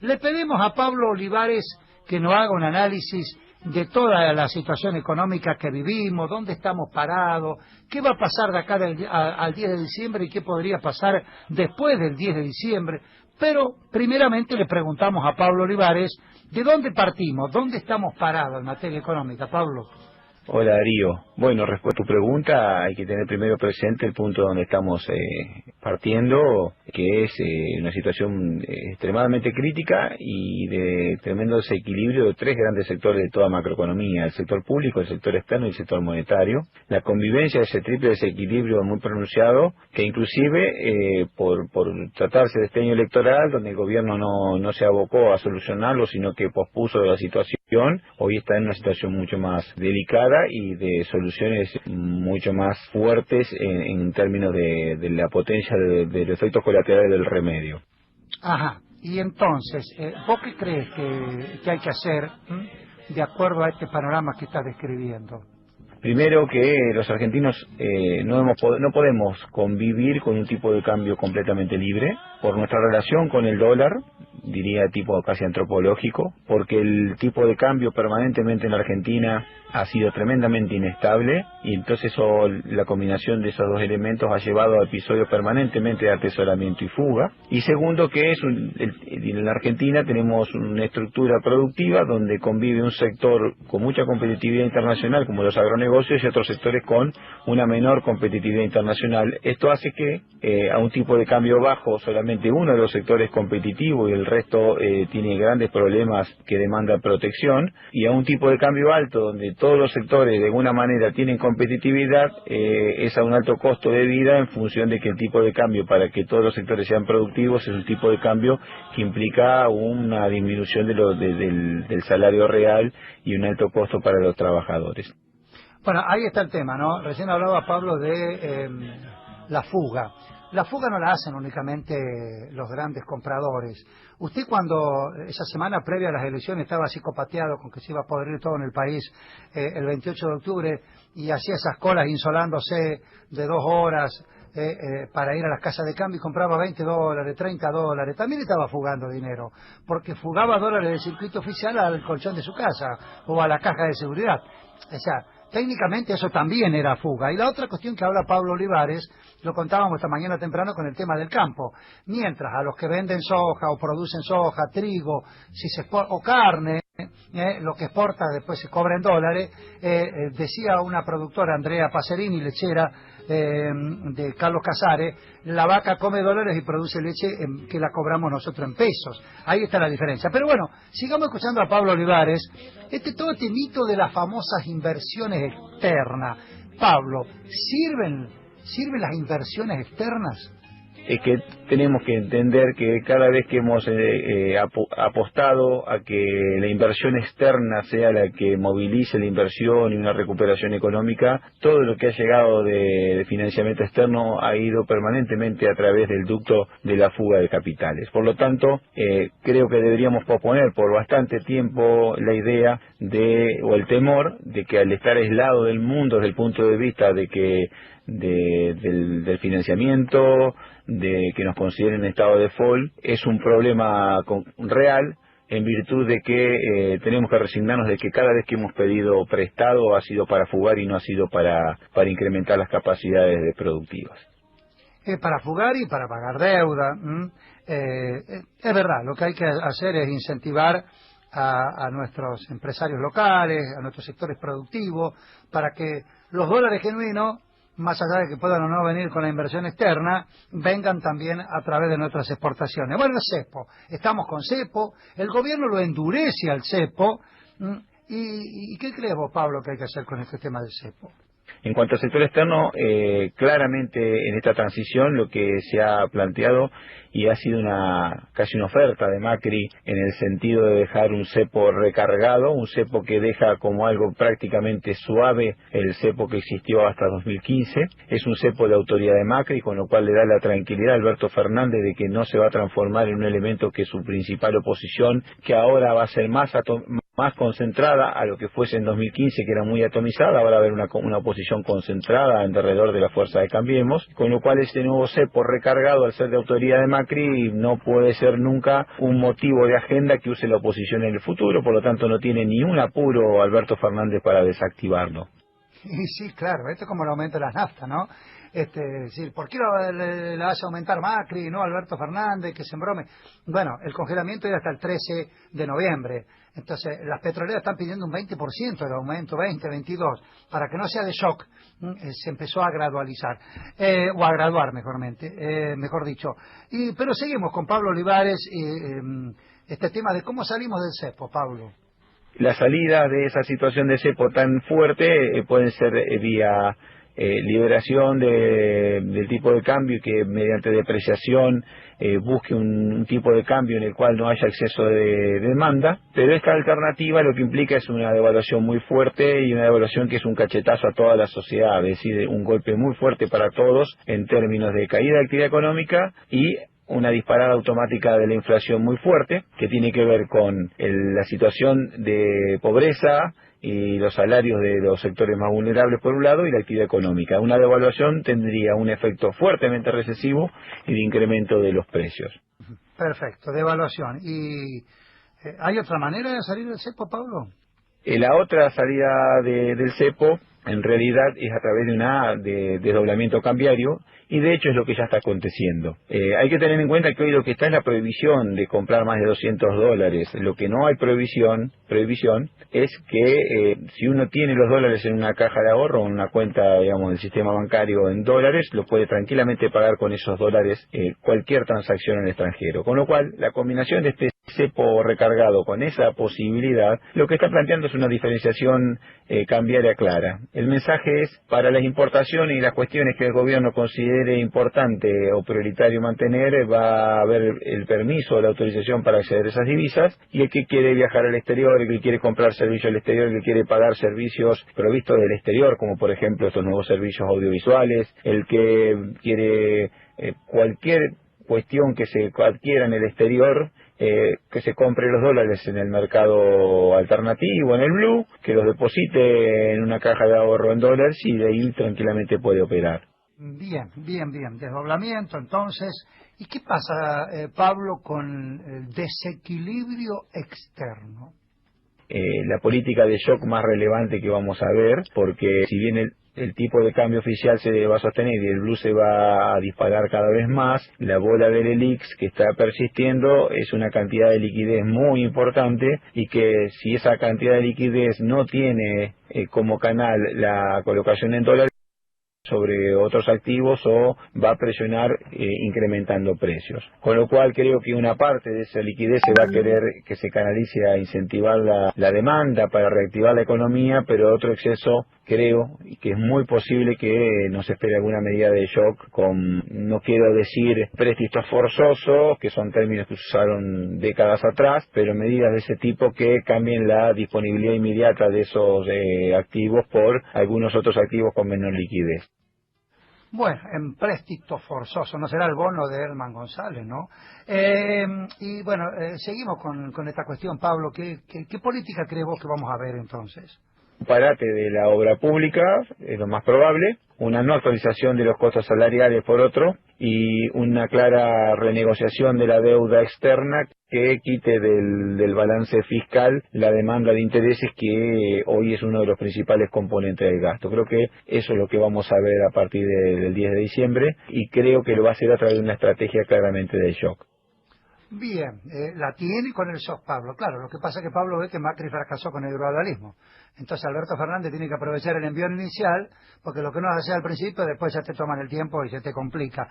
Le pedimos a Pablo Olivares que nos haga un análisis de toda la situación económica que vivimos, dónde estamos parados, qué va a pasar de acá al 10 de diciembre y qué podría pasar después del 10 de diciembre. Pero primeramente le preguntamos a Pablo Olivares de dónde partimos, dónde estamos parados en materia económica. Pablo. Hola Darío. Bueno, respecto a tu pregunta, hay que tener primero presente el punto donde estamos partiendo, que es una situación extremadamente crítica y de tremendo desequilibrio de tres grandes sectores de toda macroeconomía: el sector público, el sector externo y el sector monetario. La convivencia de ese triple desequilibrio muy pronunciado, que inclusive por tratarse de este año electoral, donde el gobierno no se abocó a solucionarlo, sino que pospuso la situación, hoy está en una situación mucho más delicada y de soluciones mucho más fuertes en términos de la potencia de los efectos colaterales del remedio. Ajá, y entonces, ¿vos qué crees que hay que hacer de acuerdo a este panorama que estás describiendo? Primero, que los argentinos no podemos convivir con un tipo de cambio completamente libre por nuestra relación con el dólar, diría tipo casi antropológico, porque el tipo de cambio permanentemente en la Argentina ha sido tremendamente inestable y entonces la combinación de esos dos elementos ha llevado a episodios permanentemente de atesoramiento y fuga. Y segundo, que en la Argentina tenemos una estructura productiva donde convive un sector con mucha competitividad internacional como los agronegocios y otros sectores con una menor competitividad internacional. Esto hace que a un tipo de cambio bajo solamente uno de los sectores competitivo y el resto tiene grandes problemas que demandan protección, y a un tipo de cambio alto donde todos los sectores de alguna manera tienen competitividad, es a un alto costo de vida en función de que el tipo de cambio para que todos los sectores sean productivos es un tipo de cambio que implica una disminución del salario real y un alto costo para los trabajadores. Bueno, ahí está el tema, ¿no? Recién hablaba Pablo de la fuga. La fuga no la hacen únicamente los grandes compradores. Usted, cuando esa semana previa a las elecciones estaba psicopateado con que se iba a podrir todo en el país el 28 de octubre y hacía esas colas insolándose de 2 horas para ir a las casas de cambio y compraba $20, $30, también estaba fugando dinero, porque fugaba dólares del circuito oficial al colchón de su casa o a la caja de seguridad. O sea, técnicamente eso también era fuga. Y la otra cuestión que habla Pablo Olivares, lo contábamos esta mañana temprano con el tema del campo. Mientras a los que venden soja o producen soja, trigo, o carne, lo que exporta después se cobra en dólares, decía una productora, Andrea Pacerini, lechera de Carlos Casares, la vaca come dólares y produce leche que la cobramos nosotros en pesos. Ahí está la diferencia. Pero bueno, sigamos escuchando a Pablo Olivares. Todo este mito de las famosas inversiones externas. Pablo, ¿sirven las inversiones externas? Es que tenemos que entender que cada vez que hemos apostado a que la inversión externa sea la que movilice la inversión y una recuperación económica, todo lo que ha llegado de financiamiento externo ha ido permanentemente a través del ducto de la fuga de capitales. Por lo tanto, creo que deberíamos posponer por bastante tiempo la idea o el temor de que, al estar aislado del mundo desde el punto de vista del financiamiento, de que nos consideren estado de default, es un problema real, en virtud de que tenemos que resignarnos de que cada vez que hemos pedido prestado ha sido para fugar y no ha sido para incrementar las capacidades productivas. Para fugar y para pagar deuda. Es verdad, lo que hay que hacer es incentivar a nuestros empresarios locales, a nuestros sectores productivos, para que los dólares genuinos, más allá de que puedan o no venir con la inversión externa, vengan también a través de nuestras exportaciones. Bueno, el cepo, estamos con cepo, el gobierno lo endurece al cepo, ¿y qué crees vos, Pablo, que hay que hacer con este tema del cepo? En cuanto al sector externo, claramente en esta transición lo que se ha planteado y ha sido casi una oferta de Macri, en el sentido de dejar un cepo recargado, un cepo que deja como algo prácticamente suave el cepo que existió hasta 2015. Es un cepo de autoridad de Macri, con lo cual le da la tranquilidad a Alberto Fernández de que no se va a transformar en un elemento que es su principal oposición, que ahora va a ser más más concentrada a lo que fuese en 2015, que era muy atomizada. Ahora va a haber una oposición concentrada alrededor de la fuerza de Cambiemos, con lo cual este nuevo cepo recargado al ser de autoridad de Macri no puede ser nunca un motivo de agenda que use la oposición en el futuro, por lo tanto no tiene ni un apuro Alberto Fernández para desactivarlo. Y sí, claro, esto es como el aumento de las naftas, ¿no? Decir, ¿por qué le hace aumentar Macri, no Alberto Fernández, que se embrome? Bueno, el congelamiento era hasta el 13 de noviembre. Entonces, las petroleras están pidiendo un 20% del aumento, 20, 22, para que no sea de shock. Se empezó a gradualizar, o a graduar, mejor dicho. Pero seguimos con Pablo Olivares, este tema de cómo salimos del cepo, Pablo. La salida de esa situación de cepo tan fuerte pueden ser vía liberación del tipo de cambio, y que mediante depreciación busque un tipo de cambio en el cual no haya exceso de demanda. Pero esta alternativa lo que implica es una devaluación muy fuerte, y una devaluación que es un cachetazo a toda la sociedad, es decir, un golpe muy fuerte para todos en términos de caída de actividad económica y una disparada automática de la inflación muy fuerte, que tiene que ver con la situación de pobreza y los salarios de los sectores más vulnerables por un lado, y la actividad económica. Una devaluación tendría un efecto fuertemente recesivo y de incremento de los precios. Perfecto, devaluación. ¿Y hay otra manera de salir del cepo, Pablo? La otra salida del cepo en realidad es a través de desdoblamiento cambiario, y de hecho es lo que ya está aconteciendo. Hay que tener en cuenta que hoy lo que está es la prohibición de comprar más de $200. Lo que no hay prohibición es que si uno tiene los dólares en una caja de ahorro o en una cuenta, digamos, del sistema bancario en dólares, lo puede tranquilamente pagar con esos dólares cualquier transacción en el extranjero. Con lo cual, la combinación de este cepo recargado con esa posibilidad, lo que está planteando es una diferenciación cambiaria clara. El mensaje es, para las importaciones y las cuestiones que el gobierno considere importante o prioritario mantener, va a haber el permiso o la autorización para acceder a esas divisas, y el que quiere viajar al exterior, el que quiere comprar servicios al exterior, el que quiere pagar servicios provistos del exterior, como por ejemplo estos nuevos servicios audiovisuales, el que quiere cualquier cuestión que se adquiera en el exterior, que se compre los dólares en el mercado alternativo, en el blue, que los deposite en una caja de ahorro en dólares, y de ahí tranquilamente puede operar. Bien. Desdoblamiento, entonces. ¿Y qué pasa, Pablo, con el desequilibrio externo? La política de shock más relevante que vamos a ver, porque si bien el tipo de cambio oficial se va a sostener y el blue se va a disparar cada vez más, la bola del ELIX que está persistiendo es una cantidad de liquidez muy importante, y que si esa cantidad de liquidez no tiene como canal la colocación en dólares sobre otros activos, o va a presionar incrementando precios. Con lo cual creo que una parte de esa liquidez se va a querer que se canalice a incentivar la demanda para reactivar la economía, pero otro exceso creo que es muy posible que nos espere alguna medida de shock con, no quiero decir préstitos forzosos, que son términos que se usaron décadas atrás, pero medidas de ese tipo que cambien la disponibilidad inmediata de esos activos por algunos otros activos con menor liquidez. Bueno, en préstito forzoso, no será el bono de Herman González, ¿no? Y bueno, seguimos con esta cuestión, Pablo. ¿Qué política crees vos que vamos a ver entonces? Un parate de la obra pública es lo más probable, una no actualización de los costos salariales por otro, y una clara renegociación de la deuda externa que quite del balance fiscal la demanda de intereses, que hoy es uno de los principales componentes del gasto. Creo que eso es lo que vamos a ver a partir del 10 de diciembre, y creo que lo va a hacer a través de una estrategia claramente de shock. Bien, la tiene con el shock, Pablo. Claro, lo que pasa es que Pablo ve que Macri fracasó con el gradualismo. Entonces Alberto Fernández tiene que aprovechar el envión inicial, porque lo que no hace al principio, después ya te toman el tiempo y se te complica.